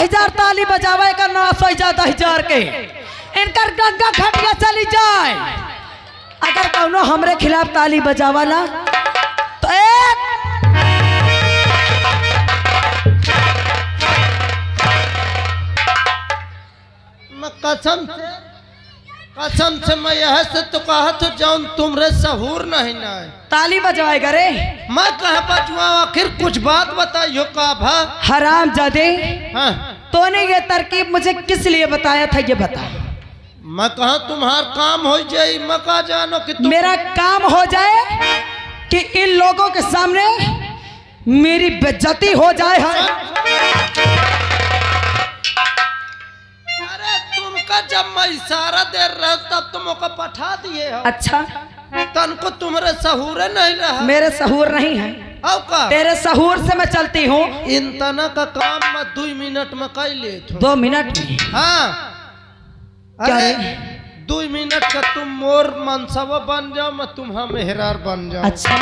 10,000 ताली बजावे का 9,000 के इनकर गंगा खटिया चली जाए। अगर कौनो हमरे खिलाफ ताली बजावाला तो एक कसम से मैं यह से तो कहा तो जाऊं तुमरे सहूर नहीं ना ताली बजवाएगा रे। मैं कहा बजवा आखिर कुछ बात बताइयो का भा हराम जादे। हाँ। तूने ये तरकीब मुझे किस लिए बताया था ये बता। मैं कहा तुम्हार काम हो जाए मैं कहा जानो कि मेरा काम हो जाए कि इन लोगों के सामने मेरी बेइज्जती हो जाए। अरे तुमका जब मैं इशारा दे रहा तब तुम मौका पठा दिए हो। अच्छा तन को तुम्हारे सहूर नहीं रहा। मेरे सहूर नहीं है। का? तेरे सहूर से मैं चलती हूँ। इन तना का काम मैं 2 मिनट में कर ले 2 मिनट में? हाँ। अरे 2 मिनट का तुम मोर मनसवा बन जाओ मैं तुम्हारा मेहरार बन जाओ। अच्छा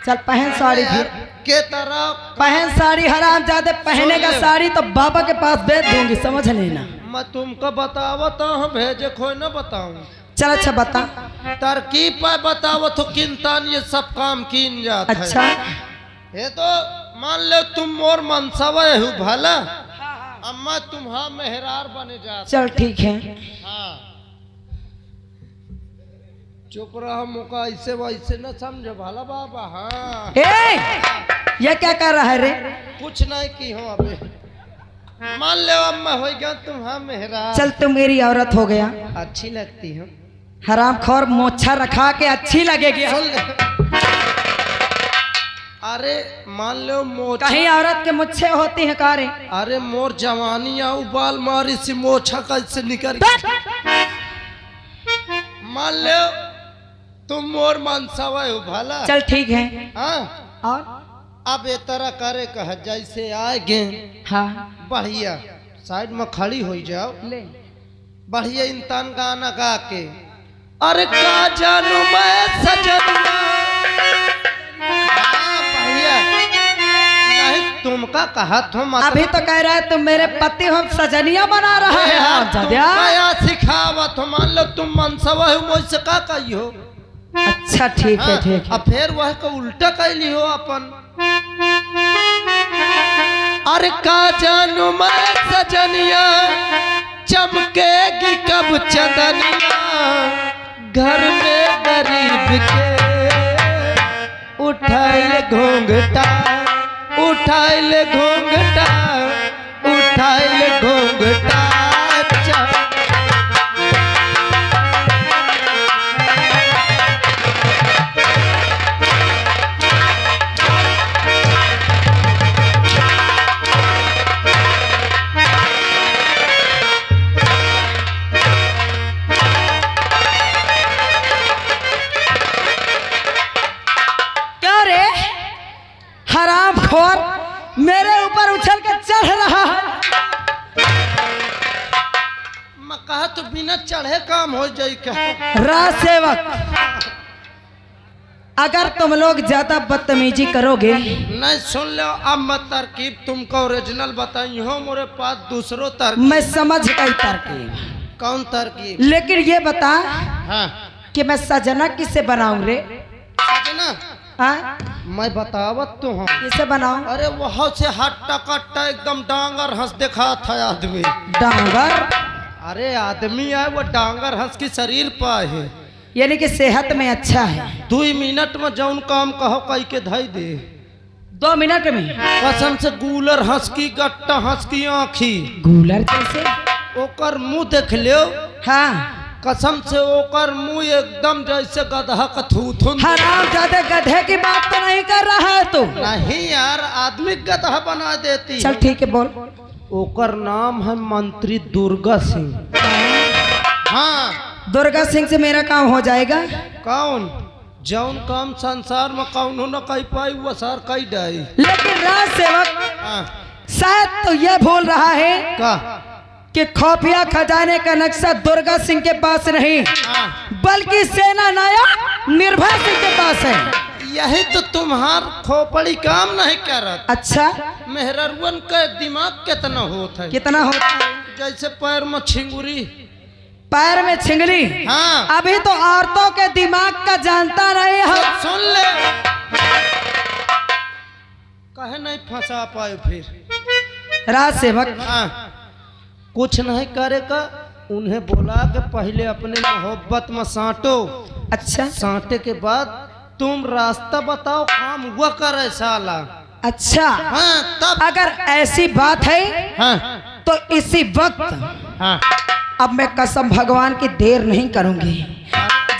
चल पहन साड़ी फिर के तरह पहन साड़ी। हराम ज्यादा पहने का साड़ी तो बाबा के पास भेज दूंगी समझ लेना। मैं तुमको बतावत हूँ भेजे खोई न बताऊं। चल अच्छा बता। तरकीब पर बतावत हो किंतान ये सब काम कीन जाता है। अच्छा ये तो मान लो तुम मोर मनसवा हो भला अम्मा तुम्हारा मेहरार बने जा। चल ठीक है। हाँ चुप रहा मुका ऐसे वैसे न समझो भला बाबा। हाँ ये क्या कर रहा है रे? कुछ नहीं की हो अबे मान लो अम्मा हो गया तुम्हारा मेहरार। चल तू मेरी औरत हो गया। अच्छी लगती हो। हराम खोर मोछा रखा के अच्छी लगेगी। अरे मान लो मोछा कहीं औरत के मुच्छे होती है कारे। अरे मोर जवानी आओ बाल मारी सी मोछा कैसे निकल। मान लो तुम मोर मनसवा हो भला। चल ठीक है। हाँ और अब ये तरह करे कह जैसे आएगे। हाँ बढ़िया साइड में खड़ी हो जाओ। ले बढ़िया इंसान गाना गा के अरे का जानू मैं सजनिया। बढ़िया नहीं तुमका कहा तुम अभी तो कह रहा है तुम मेरे पति हो सजनिया बना रहा है। क्या सिखावत हो मान लो तुम मनसवा हो मुझसे का कही हो। अच्छा ठीक है ठीक है। अब फिर वह को उल्टा कैली हो अपन। अरे का जानू मैं सजनिया चमकेगी कब चंदनिया घर में गरीब के उठाइले घूंघटा उठाइले घूंघटा उठाइले घूंघटा। मेरे ऊपर उछल के चढ़ रहा है। मैं कहा तो बिना चढ़े काम हो जाए क्या। राज सेवक अगर तुम लोग ज्यादा बदतमीजी करोगे नहीं सुन लो अब मैं तरकीब तुमको ओरिजिनल बताई हो मेरे पास दूसरो तरकीब। मैं समझ गई तरकीब। कौन तरकीब? लेकिन ये बता हाँ कि मैं सजना किससे बनाऊं रे? सजना मैं बतावत तो हूँ किसे बनाऊं? अरे वहाँ से हट्टा कट्टा एकदम डांगर हंस देखा था आदमी। डांगर? अरे आदमी है वो डांगर हंस की शरीर पर है यानी कि सेहत में अच्छा है। 2 मिनट में जौन काम कहो कही के धई दे। 2 मिनट में? कसम से गूलर हंस की गट्टा हंस की आँखी। गूलर कैसे? ओकर मुँह देख लो। हाँ कसम से ओकर मुँह एकदम जैसे गधा का थूथुन। हराम ज्यादा गधे की बात तो नहीं कर रहा है तू? नहीं यार आदमी गधा बना देती। चल ठीक है बोल। ओकर नाम है मंत्री दुर्गा सिंह। हाँ दुर्गा सिंह से मेरा काम हो जाएगा। कौन जौन काम संसार में कौन न कही पाई वो सर कही डाई। लेकिन राज सेवक शायद तो यह भूल रहा है का कि खुफिया खजाने का नक्शा दुर्गा सिंह के पास नहीं बल्कि सेना नायक निर्भय सिंह के पास है। यही तो तुम्हार खोपड़ी काम नहीं कर रहा। अच्छा मेहररुअन का दिमाग कितना होता है? कितना होता है? जैसे पैर में छिंगुरी, पैर में छिंगली। हाँ। अभी तो औरतों के दिमाग का जानता नहीं है। सुन ले, कहे नहीं फंसा पाए फिर राज सेवक। हाँ। कुछ नहीं करेगा, उन्हें बोला कि पहले अपने मोहब्बत में साटो। अच्छा। साटे के बाद तुम रास्ता बताओ, काम हुआ करे साला। अच्छा। हाँ तब। अगर ऐसी बात है हाँ तो इसी वक्त हाँ अब मैं कसम भगवान की देर नहीं करूंगी।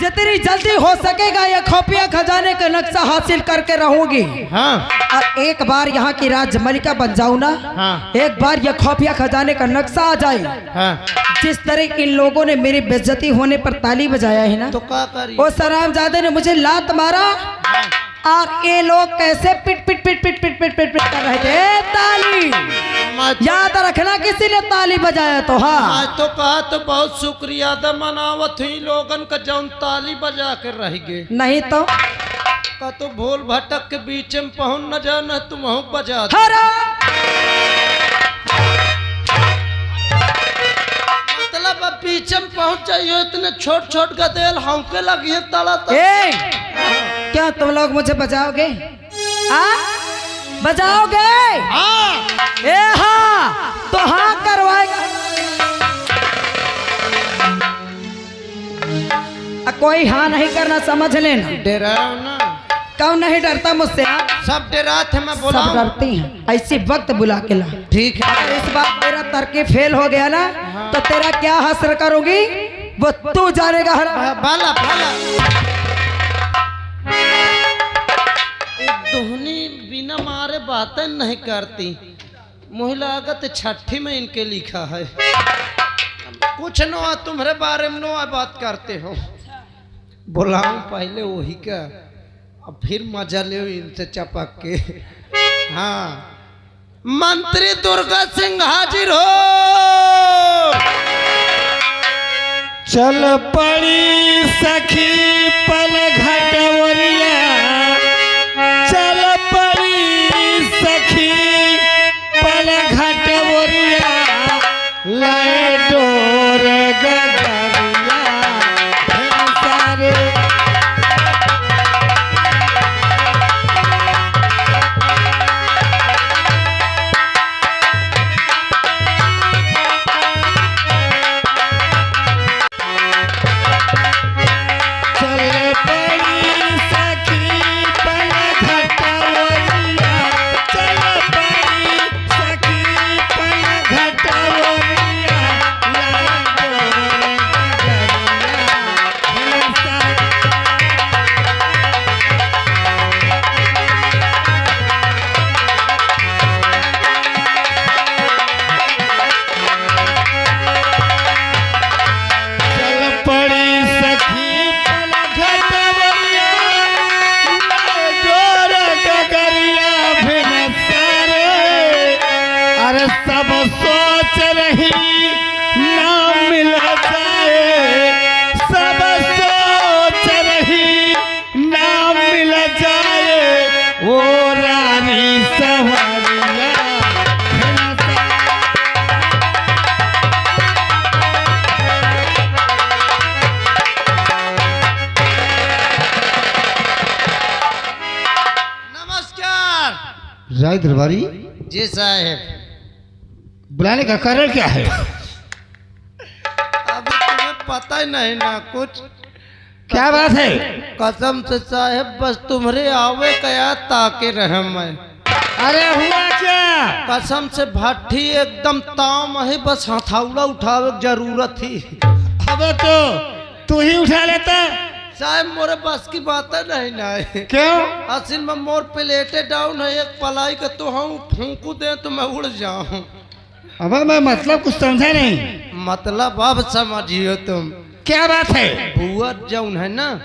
जितनी जल्दी हो सकेगा ये खुफिया खजाने का नक्शा हासिल करके रहूंगी। हाँ। और एक बार यहाँ की राजमलिका बन जाऊं ना। हाँ। एक बार ये खुफिया खजाने का नक्शा आ जाए। हाँ। जिस तरह इन लोगों ने मेरी बेइज्जती होने पर ताली बजाया है ना, तो क्या करी? वो सरामजादे ने मुझे लात मारा और ये लोग कैसे पिट पिट पिट पिट पिट पिट पिट पिट कर रहे थे ताली। याद रखना किसी ने ताली बजाया तो। हाँ आज तो कहा तो बहुत शुक्रिया दा मनावत हुई लोगन का जौन ताली बजा कर रह गए। नहीं तो का तो भूल भटक के बीच में पहुंच न जाना, तुम बजा दो। मतलब अब बीच में पहुंच जाइयो, इतने छोट छोट गदेल हौके लगी है तड़ा ए, क्या तुम लोग मुझे बजाओगे? बजाओगे? हाँ। ए हाँ तो हाँ करवाएगा। कोई हाँ नहीं करना, समझ लेना। डराओ ना। कौन नहीं डरता मुझसे? सब डरा थे, मैं बोला सब डरती हैं। ऐसी वक्त बुला के ला। ठीक है। अगर इस बार तेरा तरकीब फेल हो गया ना तो तेरा क्या हसर करूंगी वो तू जानेगा। बाला बाला दोहनी बिना मारे बातें नहीं करती। महिला लागत छठी में इनके लिखा है। कुछ नो तुम्हारे बारे में नो बात करते हो। बुलाऊं पहले वही का, अब फिर मजा ले इनसे चपक के। हाँ, मंत्री दुर्गा सिंह हाजिर हो। चल पड़ी सखी पल घटवरिया, चल पड़ी सखी पल घटवरिया, लाए डोर गगरिया सारे। सब सोच रही ना मिल जाए, सब सोच रही ना मिल जाए, वो रानी सवरिया। नमस्कार। राय दरबारी जी साहब, बुलाने का कारण क्या है? अभी तुम्हें पता ही नहीं ना कुछ। क्या बात है? कसम से साहब, बस तुम्हारे आवे कया ताके रहे मैं। अरे हुआ क्या? कसम से भट्ठी एकदम ताम है, बस हथौड़ा उठावे की जरूरत थी। अबे तो तू ही उठा लेता। साहब मोरे बस की बात नहीं ना है। क्यों? असल में मोर प्लेटे डाउन है, एक पलाई का तो हम फूंकू दे तो मैं उड़ जाऊं। अब मैं मतलब कुछ समझा नहीं। मतलब अब समझियो तुम। क्या बात है? बुआ जौन है ना,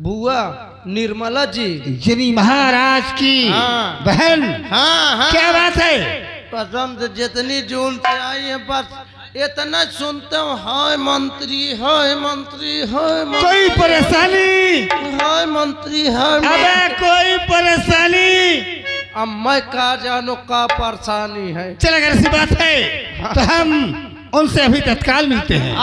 बुआ निर्मला जी, यानी महाराज की हाँ। बहन। हाँ हाँ। क्या बात है? कसम से जितनी जून से आई है बस इतना सुनते हो, हाय मंत्री, हाय मंत्री, हाय मंत्री, कोई परेशानी? हाय मंत्री, हाय अबे कोई परेशानी? अब मैं का जानो का परेशानी है। चल अगर ऐसी बात है तो हम उनसे अभी तत्काल मिलते हैं।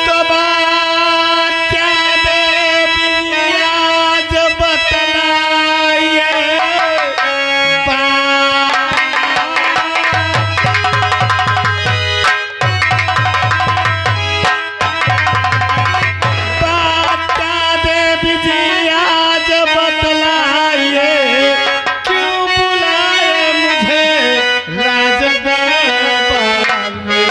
तो बात क्या देवी आज बतलाइए, बात क्या देवी जी आज बतलाइए, क्यों बुलाए मुझे राजदरबार में,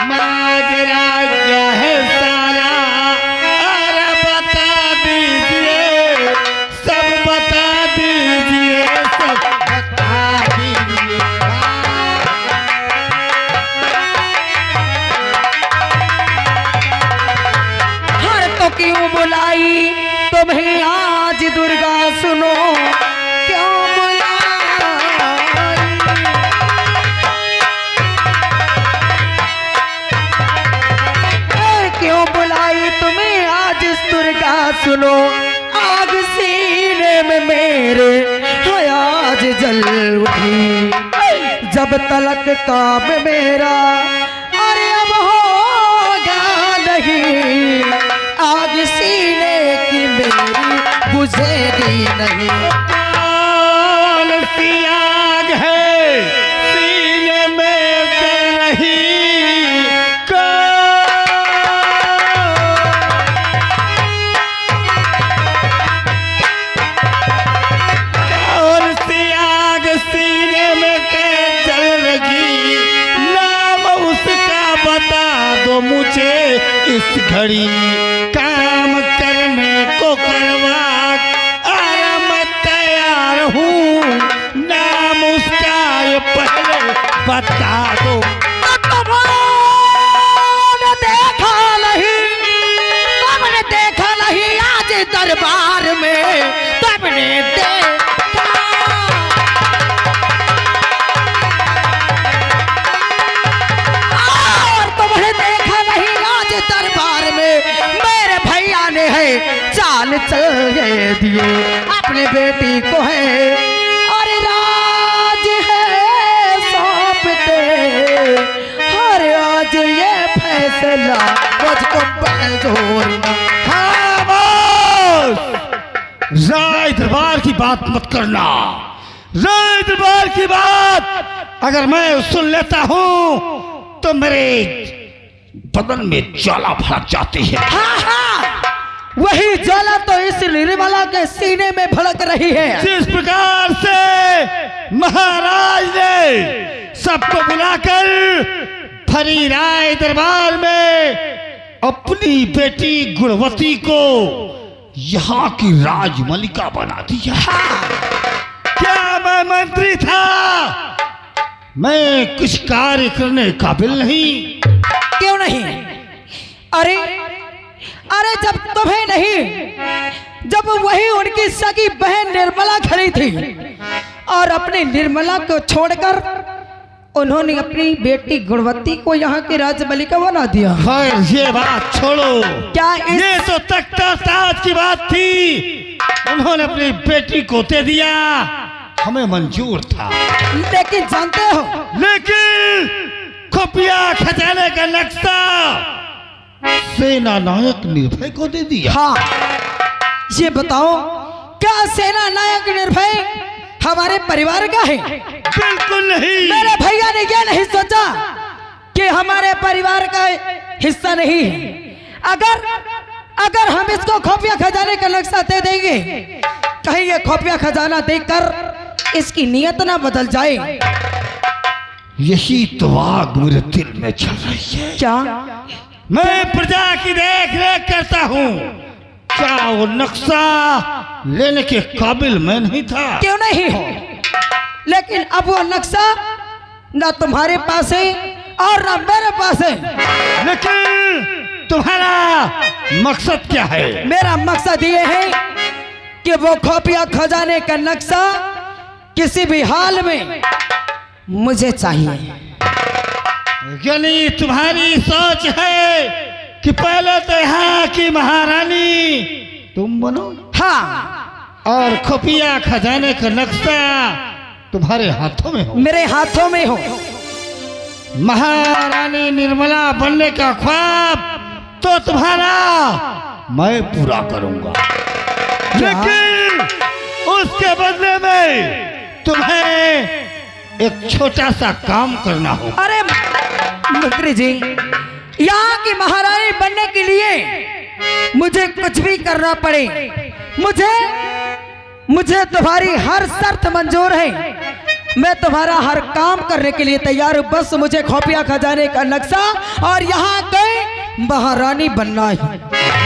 माजरा क्या है सारा, अरे बता दीजिए, सब बता दीजिए, सब बता दीजिए। हर तो क्यों बुलाई तुम्हें आज दुर्गा, सुनो क्यों बुलाई, क्यों बुलाई तुम्हें आज दुर्गा, सुनो आग सीने में मेरे है आज जल उठी, जब तलक काम मेरा अरे अब होगा नहीं, आग सीने की मेरी बुझेगी नहीं। कौन सी आग है सीने में जल रही, कौन सी आग सीने में जल रही, नाम उसका बता दो मुझे इस घड़ी, काम करने को करवा, अरे मैं तैयार हूँ, नाम उसका ये पहले बता दो। देखा नहीं, तुमने देखा नहीं आज दरबार में, तुमने देखा और तुमने देखा नहीं आज दरबार में, मेरे भैया ने है चाल चल दिए अपने बेटी को है, और राज है सौंपते, हर आज ये फैसला मुझको बंजोरना। खामोश! राय दरबार की बात मत करना, राय दरबार की बात अगर मैं सुन लेता हूँ तो मेरे बदन में ज्वाला भड़क जाती है। हाँ हाँ, वही ज्वाला तो इस निर्मला के सीने में भड़क रही है। जिस प्रकार से महाराज ने सबको बुलाकर भरी राय दरबार में अपनी बेटी गुणवती को यहाँ की राजमलिका बना दिया। क्या मैं मंत्री था? मैं कुछ कार्य करने काबिल नहीं? क्यों नहीं? अरे अरे जब तुम्हें नहीं, जब वही उनकी सगी बहन निर्मला खड़ी थी और अपनी निर्मला को छोड़कर उन्होंने अपनी बेटी गुणवती को यहाँ की राजमलिका बना दिया। खैर ये बात छोड़ो, क्या ये तो तख्ता ताज की बात थी, उन्होंने अपनी बेटी को दे दिया, हमें मंजूर था। लेकिन जानते हो, लेकिन खुफिया खजाने का नक्शा सेना नायक निर्भय को दे दिया। हाँ ये बताओ, क्या सेना नायक निर्भय हमारे परिवार का है? बिल्कुल नहीं। मेरे भैया ने क्या नहीं सोचा कि हमारे परिवार का हिस्सा नहीं है? अगर हम इसको खुफिया खजाने का नक्शा दे देंगे, कहीं ये खुफिया खजाना देखकर इसकी नियत ना बदल जाए। यही तो आग मेरे दिल में चल रही है। क्या? मैं प्रजा की देख रेख करता हूँ, क्या वो नक्शा लेने के काबिल मैं नहीं था? क्यों नहीं हो? लेकिन अब वो नक्शा ना तुम्हारे पास है और ना मेरे पास है। लेकिन तुम्हारा मकसद क्या है? मेरा मकसद ये है कि वो खुफिया खजाने का नक्शा किसी भी हाल में मुझे चाहिए। यानी तुम्हारी सोच है कि पहले तो यहाँ की महारानी तुम बनो, हाँ, और खुफिया खजाने का नक्शा तुम्हारे हाथों में हो। मेरे हाथों में हो। महारानी निर्मला बनने का ख्वाब तो तुम्हारा मैं पूरा करूंगा, लेकिन उसके बदले में तुम्हें एक छोटा सा काम करना होगा। अरे मंत्री जी, यहाँ की महारानी बनने के लिए मुझे कुछ भी करना पड़े, मुझे तुम्हारी हर शर्त मंजूर है। मैं तुम्हारा हर काम करने के लिए तैयार हूँ। बस मुझे खुफिया खजाने का नक्शा और यहाँ के महारानी बनना है।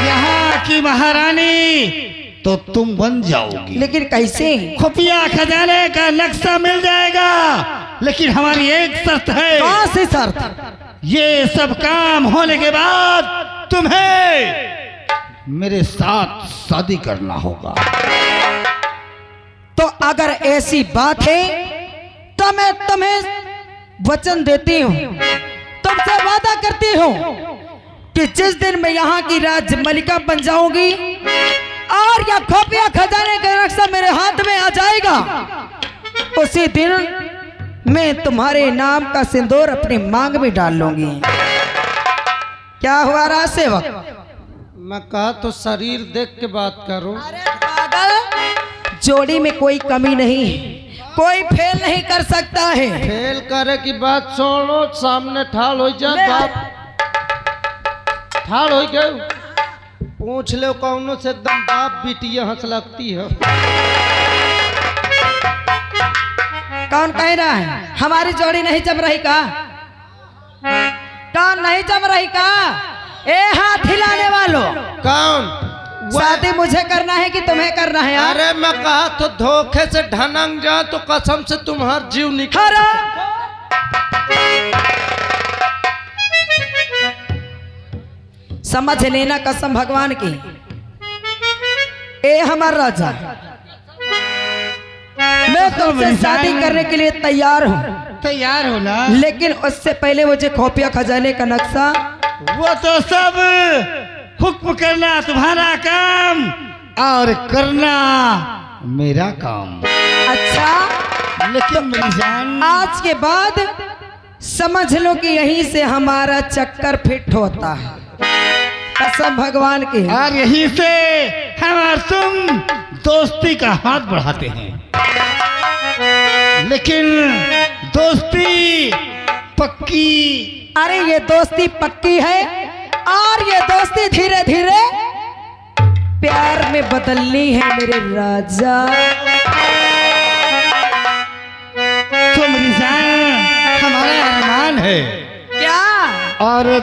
यहाँ की महारानी तो तुम बन जाओगी, लेकिन कैसे? खुफिया खजाने का नक्शा मिल जाएगा, लेकिन हमारी एक शर्त है। कौन सी शर्त? ये सब काम होने के बाद तुम्हें मेरे साथ शादी करना होगा। तो अगर ऐसी बात है तो मैं तुम्हें वचन देती हूँ, तुमसे वादा करती हूँ कि जिस दिन मैं यहाँ की राजमलिका बन जाऊंगी और यह खुफिया खजाने का नक्शा मेरे हाथ में आ जाएगा, उसी दिन मैं तुम्हारे नाम का सिंदूर अपनी मांग में डाल लूंगी। क्या हुआ राज सेवक? मैं कहा तो शरीर देख के बात करूं। अरे पागल, जोड़ी में कोई कमी नहीं है, कोई फेल नहीं कर सकता है। फेल करे की बात छोड़ो, सामने ठाल हो जा। बाप ठाल हो गए, पूछ लो कौनों से एकदम बाप बिटिया हंस लगती है। कौन कह रहा है हमारी जोड़ी नहीं जम रही का? कौन नहीं जम रही का? ए हाथ हिलाने वालों, कौन? शादी मुझे करना है कि तुम्हें करना है? अरे मैं कहा तो धोखे से ढनंग जा तो कसम से तुम्हारा जीव निकल। समझ लेना कसम भगवान की। ए हमारा राजा, मैं तुमसे शादी करने के लिए तैयार हूँ। तैयार हो ना? लेकिन उससे पहले मुझे खुफिया खजाने का नक्शा। वो तो सब हुक्म करना तुम्हारा काम और करना मेरा काम। अच्छा, लेकिन मेरी जान, आज के बाद समझ लो कि यहीं से हमारा चक्कर फिट होता है, कसम भगवान की। और यहीं से हम और तुम दोस्ती का हाथ बढ़ाते हैं, लेकिन दोस्ती पक्की। अरे ये दोस्ती पक्की है और ये दोस्ती धीरे धीरे प्यार में बदलनी है मेरे राजा। तो मेरी जान, हमारा अरमान है क्या? और